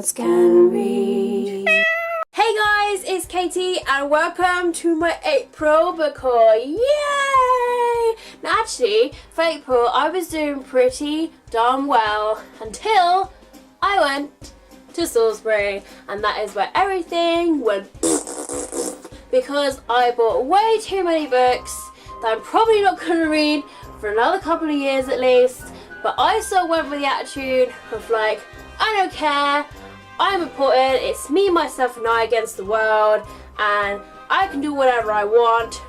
words can read. Hey guys, it's Katie and welcome to my April book haul. Yay! Now actually, for April I was doing pretty darn well until I went to Salisbury, and that is where everything went because I bought way too many books that I'm probably not going to read for another couple of years at least, but I still went with the attitude of like, I don't care, I'm important, it's me, myself and I against the world, and I can do whatever I want,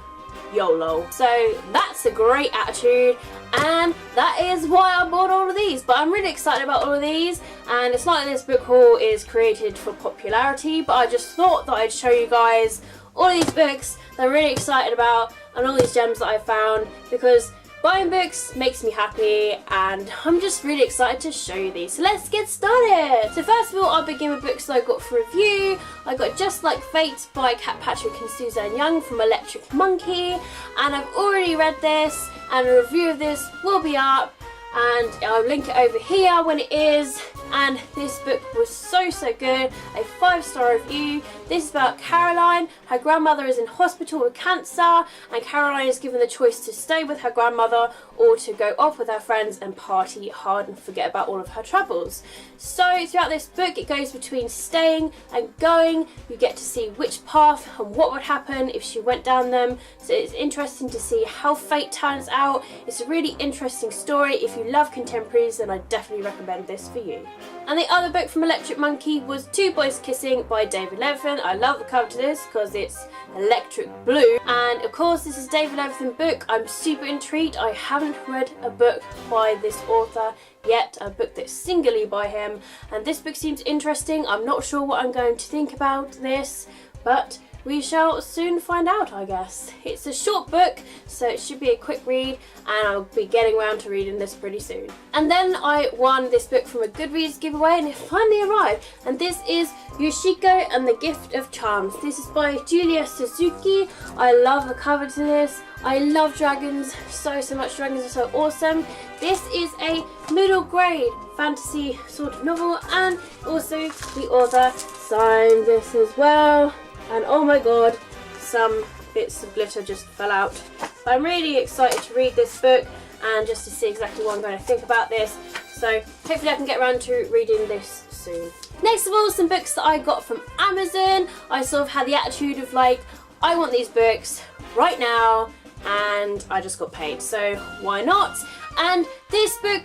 YOLO. So that's a great attitude, and that is why I bought all of these. But I'm really excited about all of these, and it's not like this book haul is created for popularity, but I just thought that I'd show you guys all of these books that I'm really excited about and all these gems that I found, because buying books makes me happy and I'm just really excited to show you these. So let's get started. So first of all, I'll begin with books that I got for review. I got Just Like Fate by Kat Patrick and Suzanne Young from Electric Monkey, and I've already read this and a review of this will be up, and I'll link it over here when it is. And this book was so good, a 5-star review. This is about Caroline. Her grandmother is in hospital with cancer, and Caroline is given the choice to stay with her grandmother or to go off with her friends and party hard and forget about all of her troubles. So throughout this book it goes between staying and going. You get to see which path and what would happen if she went down them. So it's interesting to see how fate turns out. It's a really interesting story. If you love contemporaries, then I definitely recommend this for you. And the other book from Electric Monkey was Two Boys Kissing by David Levithan. I love the cover to this because it's electric blue, and of course this is David Levithan book. I'm super intrigued. I haven't read a book by this author yet, a book that's singularly by him, and this book seems interesting. I'm not sure what I'm going to think about this, but we shall soon find out, I guess. It's a short book, so it should be a quick read, and I'll be getting around to reading this pretty soon. And then I won this book from a Goodreads giveaway, and it finally arrived. And this is Yoshiko and the Gift of Charms. This is by Julia Suzuki. I love the cover to this. I love dragons so much. Dragons are so awesome. This is a middle grade fantasy sort of novel, and also the author signed this as well. And oh my god, some bits of glitter just fell out. But I'm really excited to read this book and just to see exactly what I'm going to think about this. So hopefully I can get around to reading this soon. Next of all, some books that I got from Amazon. I sort of had the attitude of like, I want these books right now, and I just got paid, so why not? And this book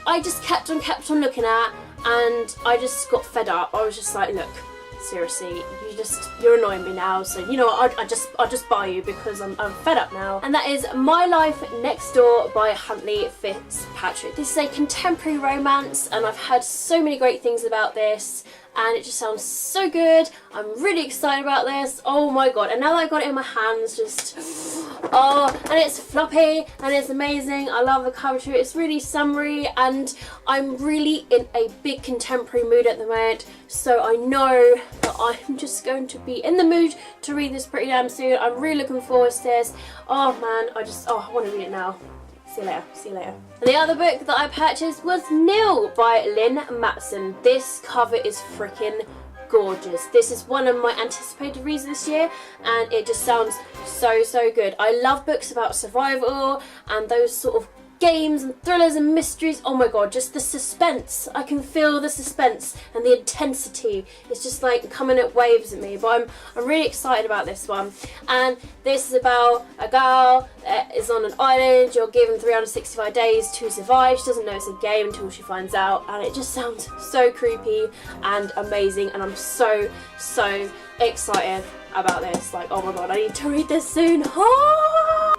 I just kept on looking at, and I just got fed up. I was just like, look, seriously, you're annoying me now, so you know what, I'll just buy you because I'm fed up now. And that is My Life Next Door by Huntley Fitzpatrick. This is a contemporary romance, and I've heard so many great things about this, and it just sounds so good. I'm really excited about this. Oh my god, and now that I got it in my hands, just oh, and it's floppy and it's amazing. I love the cover to it. It's really summery, and I'm really in a big contemporary mood at the moment, so I know that I'm just going to be in the mood to read this pretty damn soon. I'm really looking forward to this. Oh man, I want to read it now. See you later. And the other book that I purchased was Nil by Lynn Matson. This cover is freaking gorgeous. This is one of my anticipated reads this year, and it just sounds so good. I love books about survival and those sort of games and thrillers and mysteries. Oh my god, just the suspense. I can feel the suspense and the intensity. It's just like coming at waves at me, but I'm really excited about this one. And this is about a girl that is on an island. You're given 365 days to survive. She doesn't know it's a game until she finds out, and it just sounds so creepy and amazing, and I'm so excited about this. Like, oh my god, I need to read this soon.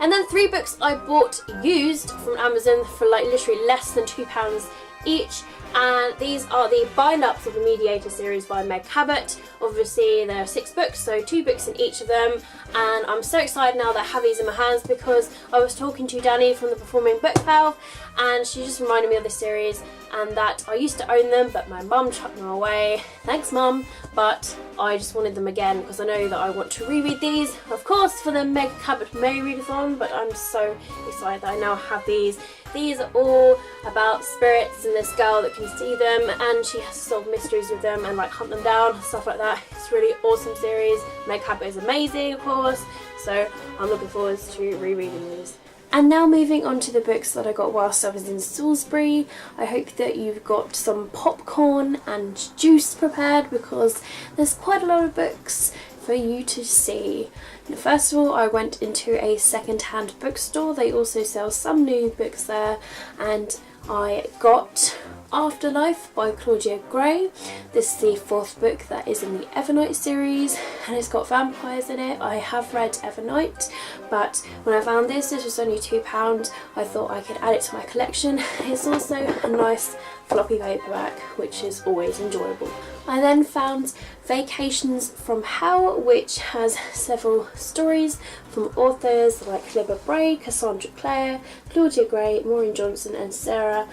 And then 3 books I bought used from Amazon for like literally less than £2 each, and these are the bind-ups of the Mediator series by Meg Cabot. Obviously there are 6 books, so 2 books in each of them, and I'm so excited now that I have these in my hands because I was talking to Danny from the Performing Book Valve, and she just reminded me of this series and that I used to own them, but my mum chucked them away. Thanks mum, but I just wanted them again because I know that I want to reread these, of course, for the Meg Cabot May readathon, but I'm so excited that I now have these. These are all about spirits and this girl that can see them, and she has to solve mysteries with them and like hunt them down, stuff like that. It's a really awesome series. Meg Cabot is amazing, of course, so I'm looking forward to rereading these. And now moving on to the books that I got whilst I was in Salisbury. I hope that you've got some popcorn and juice prepared, because there's quite a lot of books for you to see. First of all, I went into a second-hand bookstore. They also sell some new books there, and I got Afterlife by Claudia Gray. This is the 4th book that is in the Evernight series, and it's got vampires in it. I have read Evernight, but when I found this was only £2. I thought I could add it to my collection. It's also a nice floppy paperback, which is always enjoyable. I then found Vacations from Hell, which has several stories from authors like Libba Bray, Cassandra Clare, Claudia Gray, Maureen Johnson and Sarah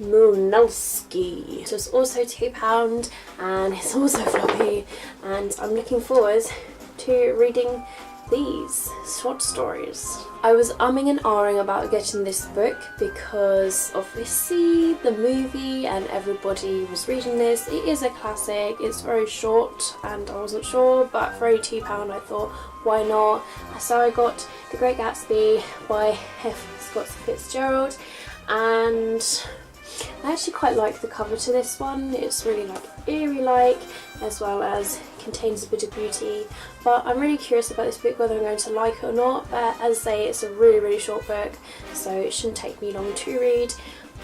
Murkowski. So it's also £2 and it's also floppy, and I'm looking forward to reading these short stories. I was umming and ahhing about getting this book because obviously the movie and everybody was reading this. It is a classic, it's very short and I wasn't sure, but for only £2 I thought, why not? So I got The Great Gatsby by F. Scott Fitzgerald, and I actually quite like the cover to this one. It's really like eerie-like, as well as contains a bit of beauty, but I'm really curious about this book, whether I'm going to like it or not. But as I say, it's a really short book, so it shouldn't take me long to read,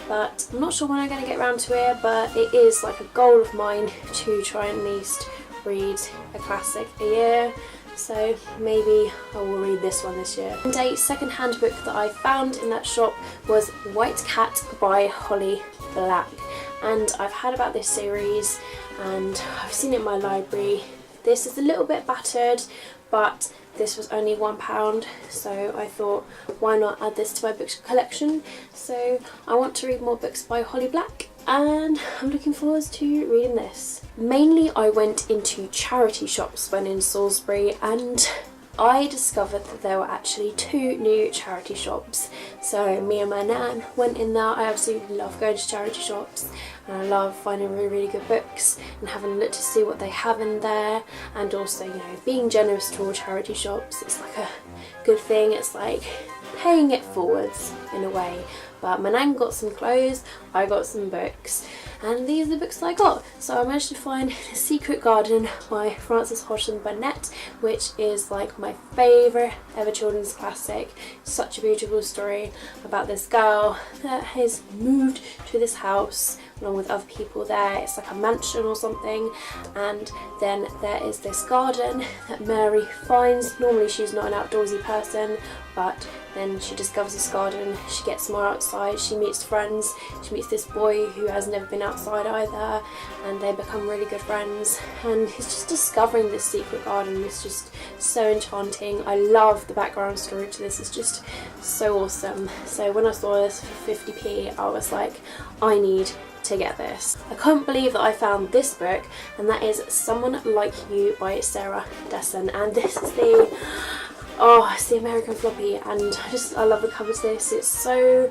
but I'm not sure when I'm going to get around to it. But it is like a goal of mine to try and at least read a classic a year, so maybe I will read this one this year. And a second-hand book that I found in that shop was White Cat by Holly Black, and I've heard about this series and I've seen it in my library. This is a little bit battered, but this was only £1, so I thought, why not add this to my book collection? So I want to read more books by Holly Black, and I'm looking forward to reading this. Mainly I went into charity shops when in Salisbury, and I discovered that there were actually 2 new charity shops. So me and my nan went in there. I absolutely love going to charity shops, and I love finding really good books and having a look to see what they have in there, and also, you know, being generous to all charity shops. It's like a good thing. It's like paying it forwards in a way. But my nan got some clothes, I got some books, and these are the books that I got. So I managed to find Secret Garden by Frances Hodgson Burnett, which is like my favourite ever children's classic. Such a beautiful story about this girl that has moved to this house along with other people there. It's like a mansion or something, and then there is this garden that Mary finds. Normally she's not an outdoorsy person, but then she discovers this garden, she gets more outside, she meets friends, she meets this boy who has never been outside either, and they become really good friends, and he's just discovering this secret garden. It's just so enchanting. I love the background story to this, it's just so awesome. So when I saw this for 50p, I was like, I need to get this. I can't believe that I found this book, and that is Someone Like You by Sarah Dessen, and this is the it's the American floppy, and I love the cover to this. It's so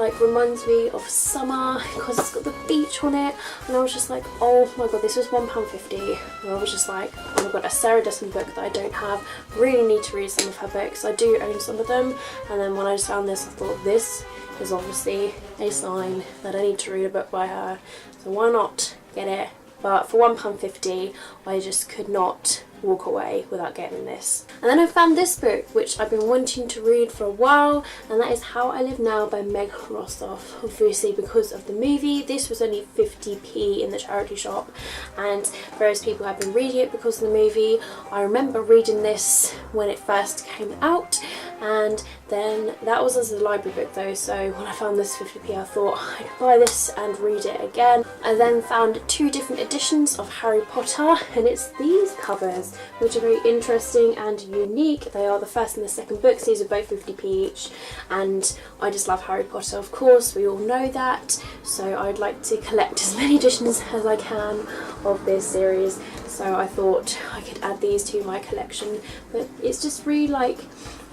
like reminds me of summer because it's got the beach on it, and I was just like, oh my god, this was £1.50, and I was just like, oh my god, a Sarah Dessen book that I don't have. Really need to read some of her books. I do own some of them, and then when I just found this, I thought this is obviously a sign that I need to read a book by her, so why not get it? But for £1.50 I just could not walk away without getting this. And then I found this book, which I've been wanting to read for a while, and that is How I Live Now by Meg Rossoff. Obviously because of the movie, this was only 50p in the charity shop, and various people have been reading it because of the movie. I remember reading this when it first came out, and then that was as a library book though, so when I found this 50p I thought I'd buy this and read it again. I then found 2 different editions of Harry Potter, and it's these covers which are very interesting and unique. They are the first and the second books. These are both 50p each, and I just love Harry Potter, of course, we all know that, so I'd like to collect as many editions as I can of this series, so I thought I could add these to my collection. But it's just really like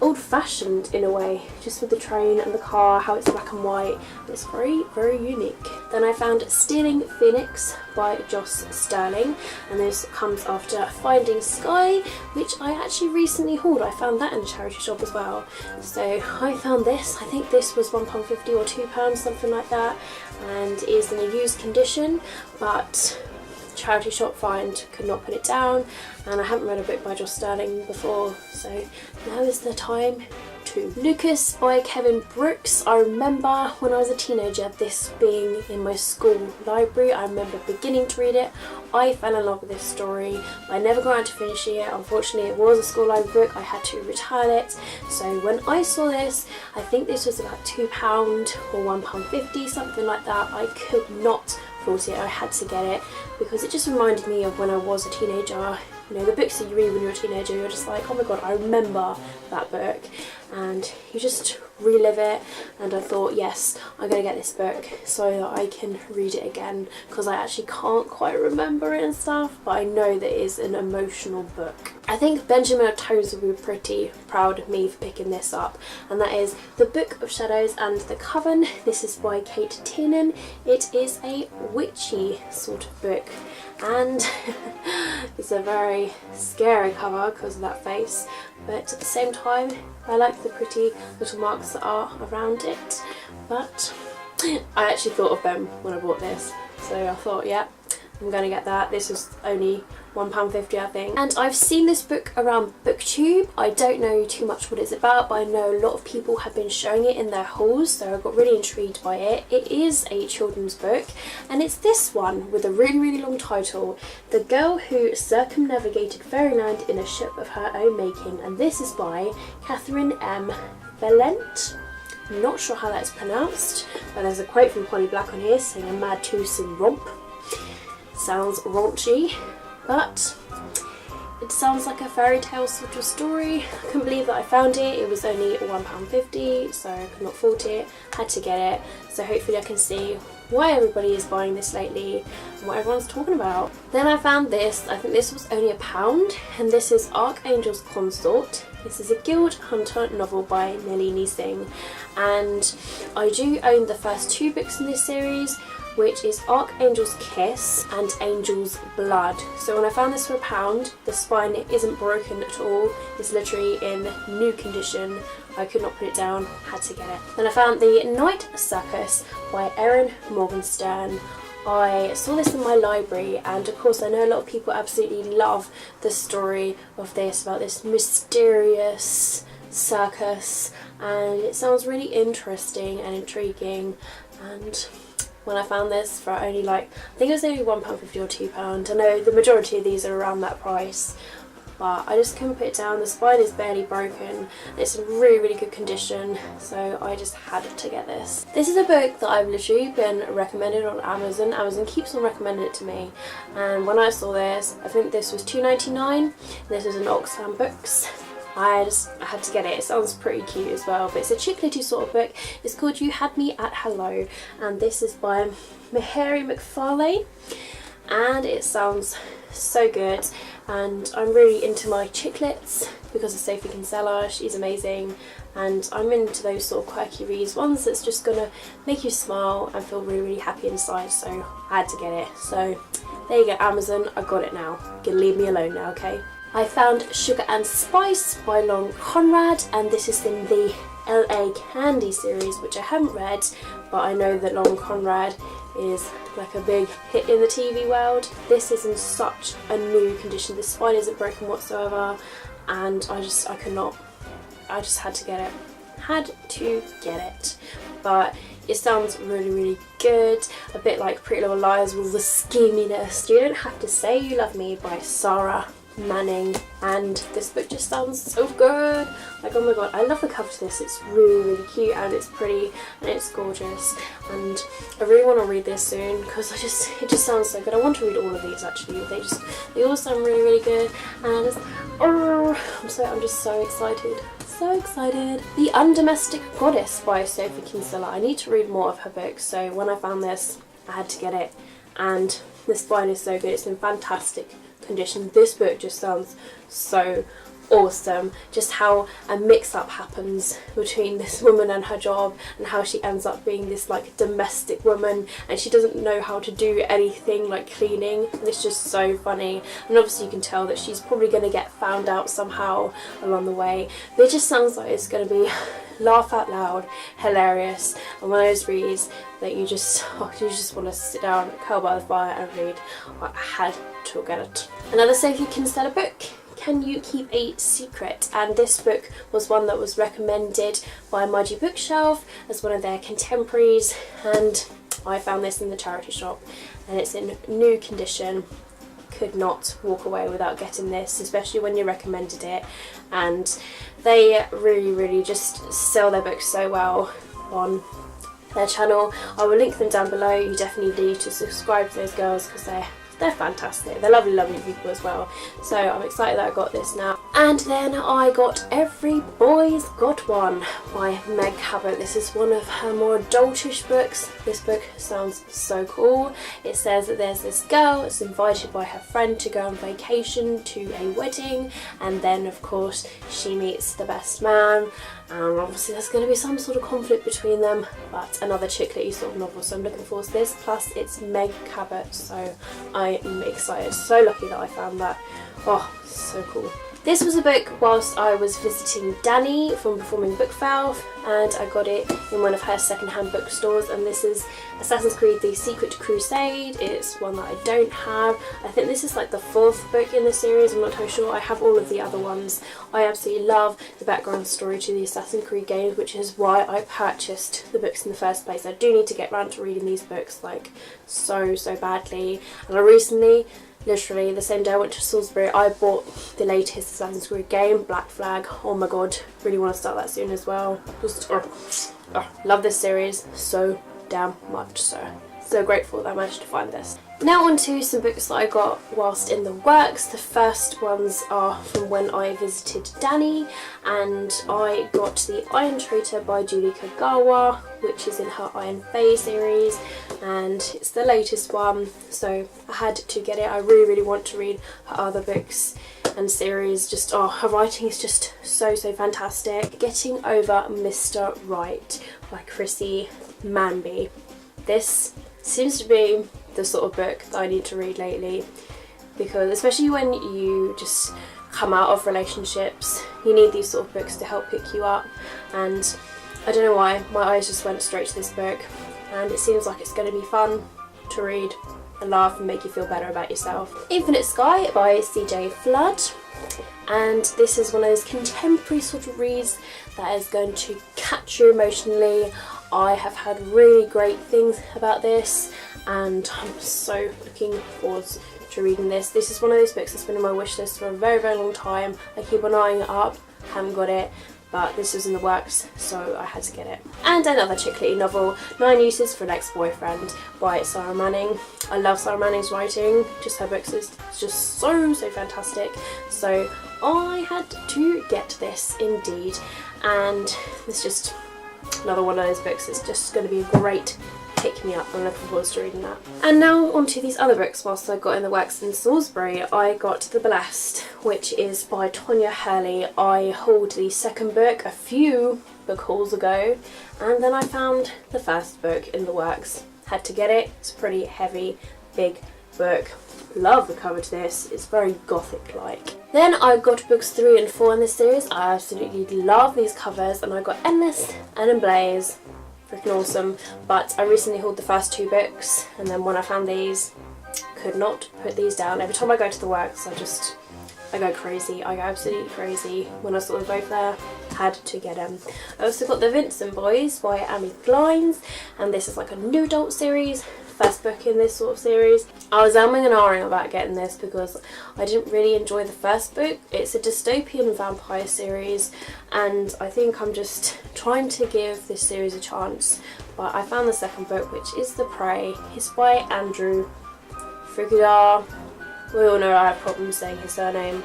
old-fashioned in a way, just with the train and the car, how it's black and white. It's very, very unique. Then I found Stealing Phoenix by Joss Sterling, and this comes after Finding Sky, which I actually recently hauled. I found that in a charity shop as well. So I found this, I think this was £1.50 or £2, something like that, and it is in a used condition, but charity shop find, could not put it down, and I haven't read a book by Joss Sterling before, so now is the time to. Lucas by Kevin Brooks. I remember when I was a teenager this being in my school library. I remember beginning to read it. I fell in love with this story. I never got around to finishing it. Unfortunately, it was a school library book. I had to return it. So when I saw this, I think this was about £2 or £1.50, something like that. I could not afford it. I had to get it because it just reminded me of when I was a teenager. You know, the books that you read when you're a teenager, you're just like, oh my god, I remember that book, and you just relive it. And I thought, yes, I'm gonna get this book so that I can read it again, because I actually can't quite remember it and stuff, but I know that it is an emotional book. I think Benjamin Tones will be pretty proud of me for picking this up, and that is The Book of Shadows and the Coven. This is by Kate Tiernan. It is a witchy sort of book, and it's a very scary cover because of that face, but at the same time I like the pretty little marks that are around it. But I actually thought of them when I bought this, so I thought, yeah, I'm gonna get that. This was only £1.50, I think. And I've seen this book around BookTube. I don't know too much what it's about, but I know a lot of people have been showing it in their hauls, so I got really intrigued by it. It is a children's book, and it's this one with a really, really long title, The Girl Who Circumnavigated Fairyland in a Ship of Her Own Making, and this is by Catherine M. Valent. I'm not sure how that's pronounced, but there's a quote from Polly Black on here saying a mad twosome romp. Sounds raunchy, but it sounds like a fairy tale sort of story. I couldn't believe that I found it. It was only £1.50, so I could not afford it. Had to get it, so hopefully I can see why everybody is buying this lately and what everyone's talking about. Then I found this. I think this was only £1, and this is Archangel's Consort. This is a Guild Hunter novel by Nalini Singh, and I do own the first 2 books in this series, which is Archangel's Kiss and Angel's Blood. So when I found this for £1, the spine isn't broken at all. It's literally in new condition. I could not put it down, had to get it. Then I found The Night Circus by Erin Morgenstern. I saw this in my library, and of course I know a lot of people absolutely love the story of this, about this mysterious circus, and it sounds really interesting and intriguing. And when I found this for only I think it was only £1.50 or £2. I know the majority of these are around that price, but I just couldn't put it down. The spine is barely broken. It's in really, really good condition, so I just had to get this. This is a book that I've literally been recommended on Amazon. Amazon keeps on recommending it to me, and when I saw this, I think this was £2.99. This is an Oxfam Books. I had to get it. It sounds pretty cute as well, but it's a chick little sort of book. It's called You Had Me at Hello, and this is by Mhairi McFarlane, and it sounds so good. And I'm really into my chicklets because of Sophie Kinsella. She's amazing, and I'm into those sort of quirky reads, ones that's just gonna make you smile and feel really, really happy inside, so I had to get it. So there you go, Amazon, I got it now. You can leave me alone now, okay? I found Sugar and Spice by Long Conrad, and this is in the LA Candy series, which I haven't read, but I know that Long Conrad is like a big hit in the TV world. This is in such a new condition. The spine isn't broken whatsoever, and I just had to get it. Had to get it. But it sounds really, really good. A bit like Pretty Little Liars with the scheminess. You Don't Have to Say You Love Me by Sarah Manning, and this book just sounds so good. Like, oh my god, I love the cover to this. It's really, really cute, and it's pretty, and it's gorgeous, and I really want to read this soon because it just sounds so good. I want to read all of these actually. They all sound really, really good, and I'm just so excited. So excited. The Undomestic Goddess by Sophie Kinsella. I need to read more of her books, so when I found this, I had to get it, and the spine is so good. It's in fantastic condition. This book just sounds so awesome. Just how a mix-up happens between this woman and her job, and how she ends up being this like domestic woman, and she doesn't know how to do anything like cleaning, and it's just so funny. And obviously you can tell that she's probably going to get found out somehow along the way, but it just sounds like it's going to be laugh out loud, hilarious, and one of those reads that you just want to sit down, curl by the fire and read. I had to get it. Another Sophie Kinsella book, Can You Keep a Secret? And this book was one that was recommended by Mudgy Bookshelf as one of their contemporaries, and I found this in the charity shop and it's in new condition. Could not walk away without getting this, especially when you recommended it. And they really just sell their books so well on their channel. I will link them down below. You definitely need to subscribe to those girls because they're fantastic. They're lovely people as well. So I'm excited that I got this now. And then I got Every Boy's Got One by Meg Cabot. This is one of her more adultish books. This book sounds so cool. It says that there's this girl that's invited by her friend to go on vacation to a wedding, and then of course she meets the best man, and obviously there's going to be some sort of conflict between them, but another chick lit sort of novel, so I'm looking forward to this. Plus it's Meg Cabot, so I am excited. So lucky that I found that. Oh, so cool. This was a book whilst I was visiting Danny from Performing Book Valve, and I got it in one of her secondhand bookstores, and this is Assassin's Creed The Secret Crusade. It's one that I don't have. I think this is like the 4th book in the series, I'm not too sure. I have all of the other ones. I absolutely love the background story to the Assassin's Creed games, which is why I purchased the books in the first place. I do need to get around to reading these books like so badly, and I recently, literally the same day I went to Salisbury, I bought the latest Assassin's Creed game, Black Flag. Oh my god, really want to start that soon as well. Just love this series so damn much. So grateful that I managed to find this. Now on to some books that I got whilst in the works. The first ones are from when I visited Danny, and I got The Iron Traitor by Julie Kagawa, which is in her Iron Fae series, and it's the latest one, so I had to get it. I really want to read her other books and series. Just her writing is just so fantastic. Getting Over Mr. Right by Chrissy Manby. This seems to be the sort of book that I need to read lately, because especially when you just come out of relationships, you need these sort of books to help pick you up. And I don't know why, my eyes just went straight to this book, and it seems like it's going to be fun to read and laugh and make you feel better about yourself. Infinite Sky by CJ Flood, and this is one of those contemporary sort of reads that is going to catch you emotionally. I have heard really great things about this, and I'm so looking forward to reading this. This is one of those books that's been on my wish list for a very long time. I keep on eyeing it up, haven't got it, but this was in the works, so I had to get it. And another chick lit novel, 9 Uses for an Ex-Boyfriend by Sarah Manning. I love Sarah Manning's writing, just her books is just so fantastic, so I had to get this indeed. And it's just another one of those books. It's just going to be a great pick me up. I'm looking forward to reading that. And now on to these other books whilst I got in the works in Salisbury. I got The Blessed, which is by Tonya Hurley. I hauled the second book a few book hauls ago, and then I found the first book in the works. Had to get it. It's a pretty heavy, big book. Love the cover to this. It's very gothic like. Then I got books 3 and 4 in this series. I absolutely love these covers, and I got Endless and Emblaze. Freaking awesome. But I recently hauled the first 2 books, and then when I found these, could not put these down. Every time I go to the works, I go crazy. I go absolutely crazy. When I saw them both there, had to get them. I also got The Vincent Boys by Amy Glines, and this is like a new adult series. First book in this sort of series. I was umming and ahhing about getting this because I didn't really enjoy the first book. It's a dystopian vampire series, and I think I'm just trying to give this series a chance. But I found the second book, which is The Prey. It's by Andrew Frigaudar. We all know I have problems saying his surname,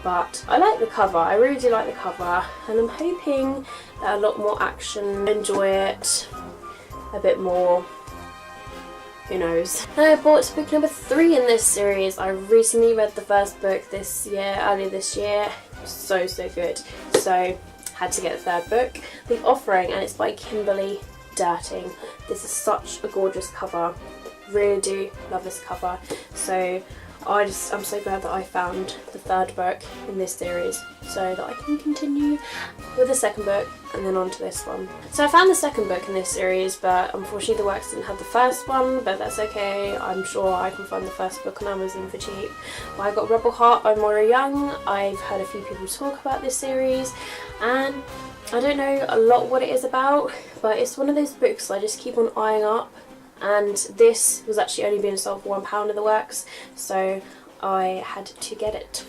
but I like the cover. I really do like the cover, and I'm hoping that a lot more action, enjoy it a bit more. Who knows. Now I bought book number 3 in this series. I recently read the first book earlier this year. so good. So had to get the third book, The Offering, and it's by Kimberly Derting. This is such a gorgeous cover. Really do love this cover. So I'm so glad that I found the third book in this series so that I can continue with the second book and then on to this one. So I found the second book in this series, but unfortunately the works didn't have the first one, but that's okay. I'm sure I can find the first book on Amazon for cheap. But I got Rebel Heart by Moira Young. I've heard a few people talk about this series and I don't know a lot what it is about, but it's one of those books I just keep on eyeing up. And this was actually only being sold for £1 in the works, so I had to get it.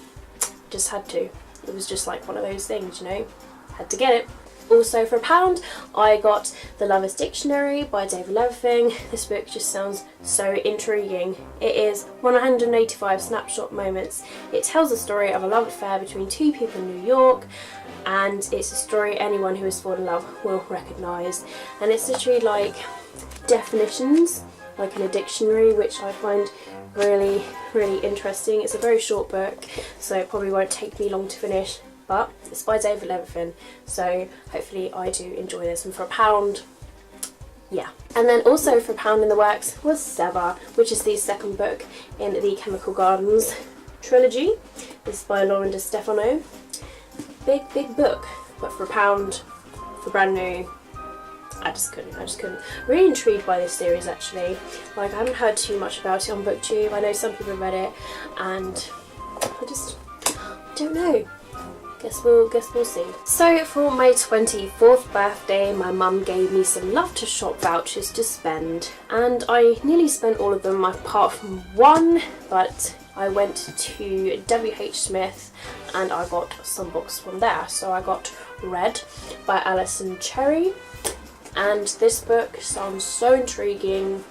Just had to. It was just like one of those things, you know, had to get it. Also for £1 I got The Lover's Dictionary by David Levithing. This book just sounds so intriguing. It is 185 snapshot moments. It tells the story of a love affair between two people in New York, and it's a story anyone who has fallen in love will recognise. And it's literally like definitions, like in a dictionary, which I find really interesting. It's a very short book, so it probably won't take me long to finish, but it's by David Levithan, so hopefully I do enjoy this. And for £1, yeah. And then also for £1 in the works was Sever, which is the second book in the Chemical Gardens trilogy. This is by Lauren De Stefano. Big book, but for £1, for brand new, I just couldn't. Really intrigued by this series actually. Like, I haven't heard too much about it on BookTube. I know some people have read it and I don't know. Guess we'll see. So for my 24th birthday, my mum gave me some Love to Shop vouchers to spend, and I nearly spent all of them apart from one, but I went to WH Smith and I got some books from there. So I got Red by Alison Cherry. And this book sounds so intriguing,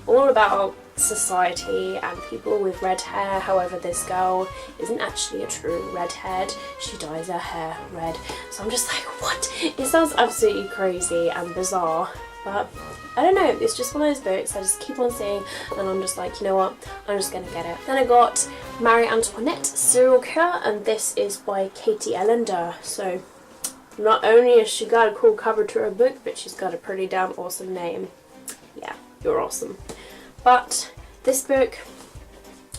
all about society and people with red hair. However, this girl isn't actually a true redhead, she dyes her hair red. So I'm just like, what? It sounds absolutely crazy and bizarre, but I don't know, it's just one of those books I just keep on seeing and I'm just like, you know what, I'm just gonna get it. Then I got Marie Antoinette Serial Killer, and this is by Katie Ellender. So not only has she got a cool cover to her book, but she's got a pretty damn awesome name. Yeah, you're awesome. But this book,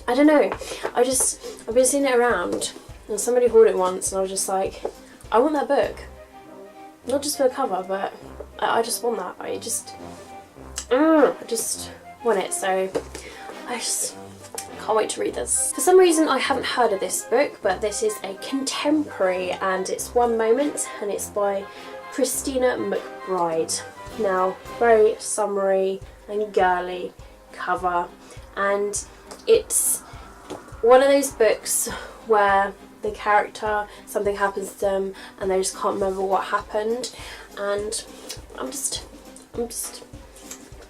I don't know, I've been seeing it around and somebody hauled it once and I was just like, I want that book. Not just for the cover, but I just want that. I just want it, so I just can't wait to read this. For some reason I haven't heard of this book, but this is a contemporary and it's One Moment and it's by Christina McBride. Now, very summery and girly cover, and it's one of those books where the character, something happens to them and they just can't remember what happened, and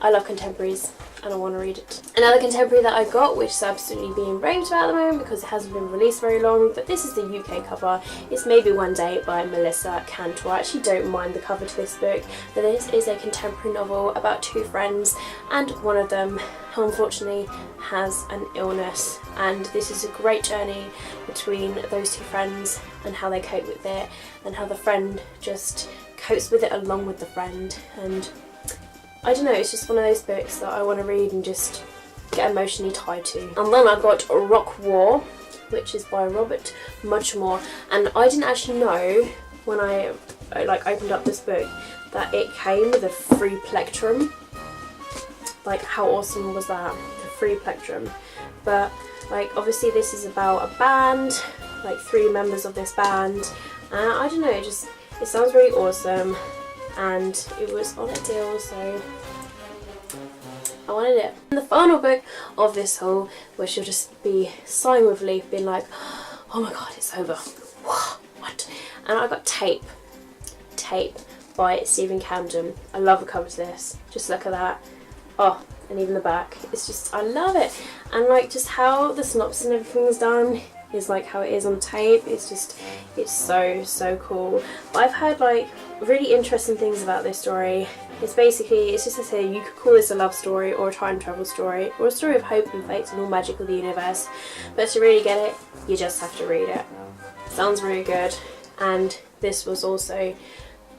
I love contemporaries and I want to read it. Another contemporary that I got, which is absolutely being raved about at the moment because it hasn't been released very long, but this is the UK cover. It's Maybe One Day by Melissa Cantor. I actually don't mind the cover to this book, but this is a contemporary novel about two friends, and one of them unfortunately has an illness, and this is a great journey between those two friends and how they cope with it and how the friend just copes with it along with the friend. And I don't know, it's just one of those books that I want to read and just get emotionally tied to. And then I got Rock War, which is by Robert Muchmore, and I didn't actually know when I opened up this book that it came with a free plectrum. Like, how awesome was that? A free plectrum. But like, obviously this is about a band, like 3 members of this band, and I don't know, it sounds really awesome. And it was on a deal, so I wanted it. And the final book of this haul, which you'll just be sighing with relief, being like, oh my god, it's over. What? And I got Tape by Stephen Camden. I love the cover to this. Just look at that. Oh, and even the back. It's just, I love it. And like, just how the synopsis and everything is done is like how it is on tape. It's just, it's so cool. But I've heard like really interesting things about this story. It's just to say, you could call this a love story or a time travel story or a story of hope and fate and all magic of the universe, but to really get it, you just have to read it. Sounds really good. And this was also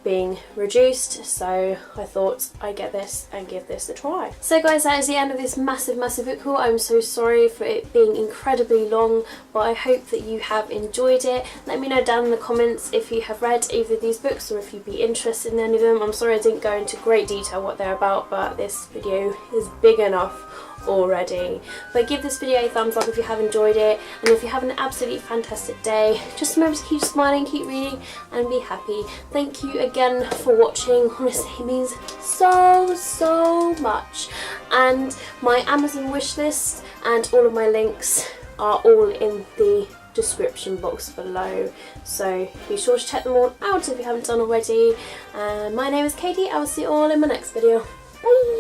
being reduced, so I thought I'd get this and give this a try. So guys, that is the end of this massive book haul. I'm so sorry for it being incredibly long, but I hope that you have enjoyed it. Let me know down in the comments if you have read either of these books or if you'd be interested in any of them. I'm sorry I didn't go into great detail what they're about, but this video is big enough already. But give this video a thumbs up if you have enjoyed it, and if you have an absolutely fantastic day, just remember to keep smiling, keep reading, and be happy. Thank you again for watching. Honestly, it means so much. And my Amazon wishlist and all of my links are all in the description box below, so be sure to check them all out if you haven't done already. My name is Katie. I will see you all in my next video. Bye.